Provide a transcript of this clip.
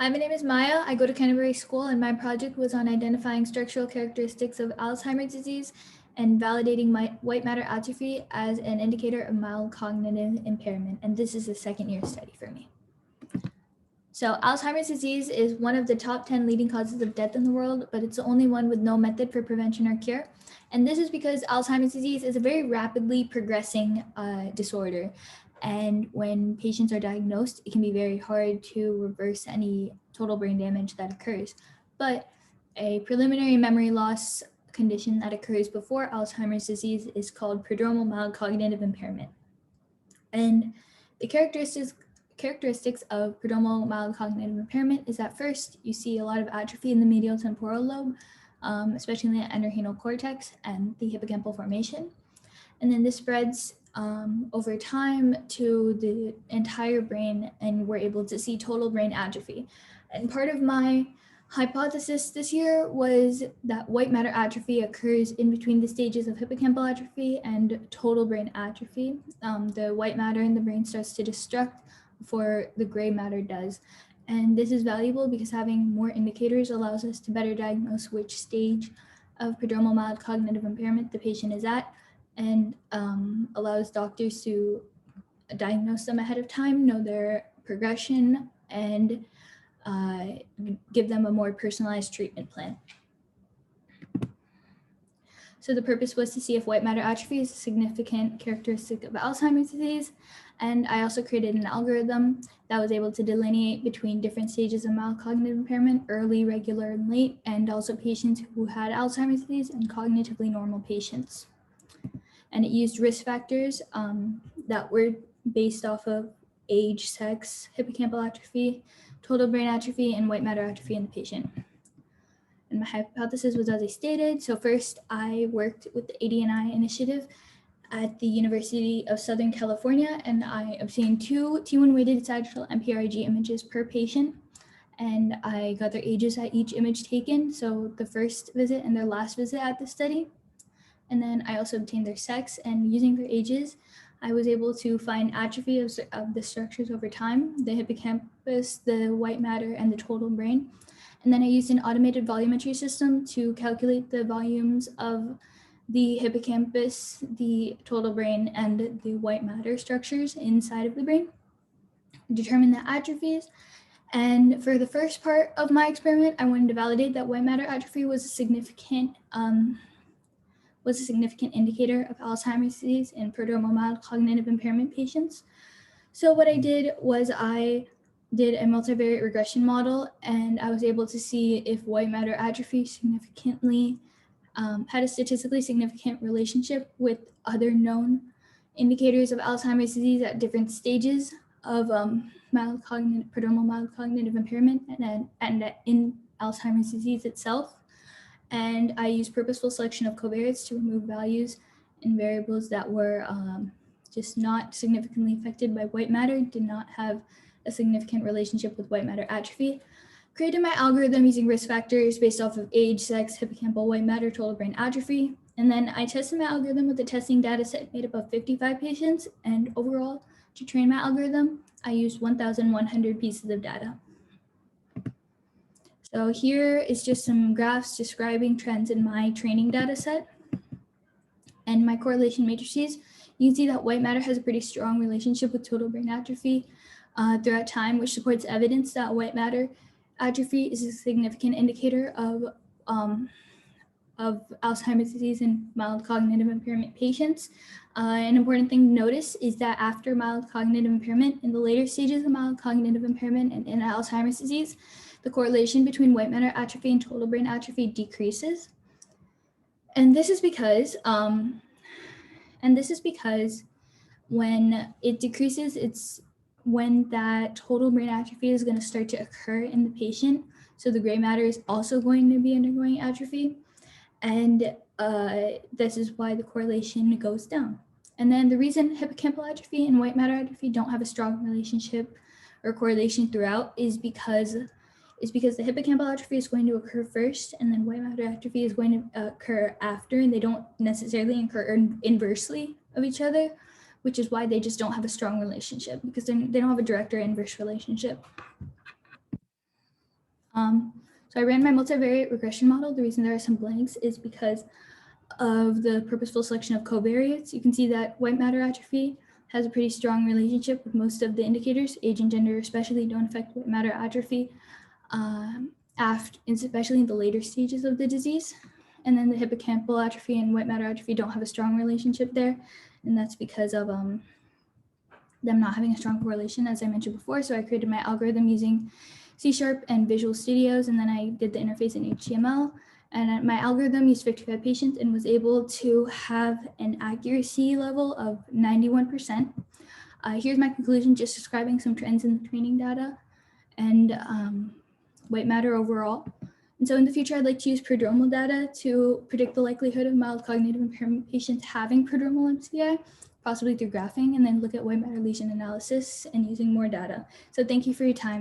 Hi, my name is Maya. I go to Canterbury School, and my project was on identifying structural characteristics of Alzheimer's disease and validating white matter atrophy as an indicator of mild cognitive impairment. And this is a second-year study for me. So Alzheimer's disease is one of the top 10 leading causes of death in the world, but it's the only one with no method for prevention or cure. And this is because Alzheimer's disease is a very rapidly progressing disorder. And when patients are diagnosed, it can be very hard to reverse any total brain damage that occurs. But a preliminary memory loss condition that occurs before Alzheimer's disease is called prodromal mild cognitive impairment. And the characteristics of prodromal mild cognitive impairment is that first, you see a lot of atrophy in the medial temporal lobe, especially in the entorhinal cortex and the hippocampal formation. And then this spreads over time to the entire brain, and we're able to see total brain atrophy. And part of my hypothesis this year was that white matter atrophy occurs in between the stages of hippocampal atrophy and total brain atrophy. The white matter in the brain starts to destruct before the gray matter does. And this is valuable because having more indicators allows us to better diagnose which stage of prodromal mild cognitive impairment the patient is at, and allows doctors to diagnose them ahead of time, know their progression, and give them a more personalized treatment plan. So the purpose was to see if white matter atrophy is a significant characteristic of Alzheimer's disease. And I also created an algorithm that was able to delineate between different stages of mild cognitive impairment, early, regular, and late, and also patients who had Alzheimer's disease and cognitively normal patients. And it used risk factors that were based off of age, sex, hippocampal atrophy, total brain atrophy, and white matter atrophy in the patient. And my hypothesis was as I stated. So first, I worked with the AD&I initiative at the University of Southern California, and I obtained 2 T1 weighted sagittal MPRIG images per patient. And I got their ages at each image taken, so the first visit and their last visit at the study. And then I also obtained their sex, and using their ages, I was able to find atrophy of the structures over time, the hippocampus, the white matter, and the total brain. And then I used an automated volumetry system to calculate the volumes of the hippocampus, the total brain, and the white matter structures inside of the brain, determine the atrophies. And for the first part of my experiment, I wanted to validate that white matter atrophy was a significant indicator of Alzheimer's disease in prodromal mild cognitive impairment patients. So what I did was I did a multivariate regression model, and I was able to see if white matter atrophy significantly had a statistically significant relationship with other known indicators of Alzheimer's disease at different stages of prodromal mild cognitive impairment and in Alzheimer's disease itself. And I used purposeful selection of covariates to remove values and variables that were just not significantly affected by white matter, did not have a significant relationship with white matter atrophy. Created my algorithm using risk factors based off of age, sex, hippocampal white matter, total brain atrophy. And then I tested my algorithm with a testing data set made up of 55 patients. And overall, to train my algorithm, I used 1,100 pieces of data. So here is just some graphs describing trends in my training data set. And my correlation matrices, you can see that white matter has a pretty strong relationship with total brain atrophy throughout time, which supports evidence that white matter atrophy is a significant indicator of Alzheimer's disease in mild cognitive impairment patients. An important thing to notice is that after mild cognitive impairment, in the later stages of mild cognitive impairment and in Alzheimer's disease, the correlation between white matter atrophy and total brain atrophy decreases. And this is because when it decreases, it's when that total brain atrophy is going to start to occur in the patient. So the gray matter is also going to be undergoing atrophy. And this is why the correlation goes down. And then the reason hippocampal atrophy and white matter atrophy don't have a strong relationship or correlation throughout is because the hippocampal atrophy is going to occur first, and then white matter atrophy is going to occur after, and they don't necessarily occur inversely of each other, which is why they just don't have a strong relationship, because they don't have a direct or inverse relationship. So I ran my multivariate regression model. The reason there are some blanks is because of the purposeful selection of covariates. You can see that white matter atrophy has a pretty strong relationship with most of the indicators. Age and gender especially don't affect white matter atrophy, especially in the later stages of the disease. And then the hippocampal atrophy and white matter atrophy don't have a strong relationship there. And that's because of them not having a strong correlation, as I mentioned before. So I created my algorithm using C# and Visual Studios, and then I did the interface in HTML. And my algorithm used 55 patients and was able to have an accuracy level of 91%. Here's my conclusion, just describing some trends in the training data and white matter overall. And so in the future, I'd like to use prodromal data to predict the likelihood of mild cognitive impairment patients having prodromal MCI, possibly through graphing, and then look at white matter lesion analysis and using more data. So thank you for your time.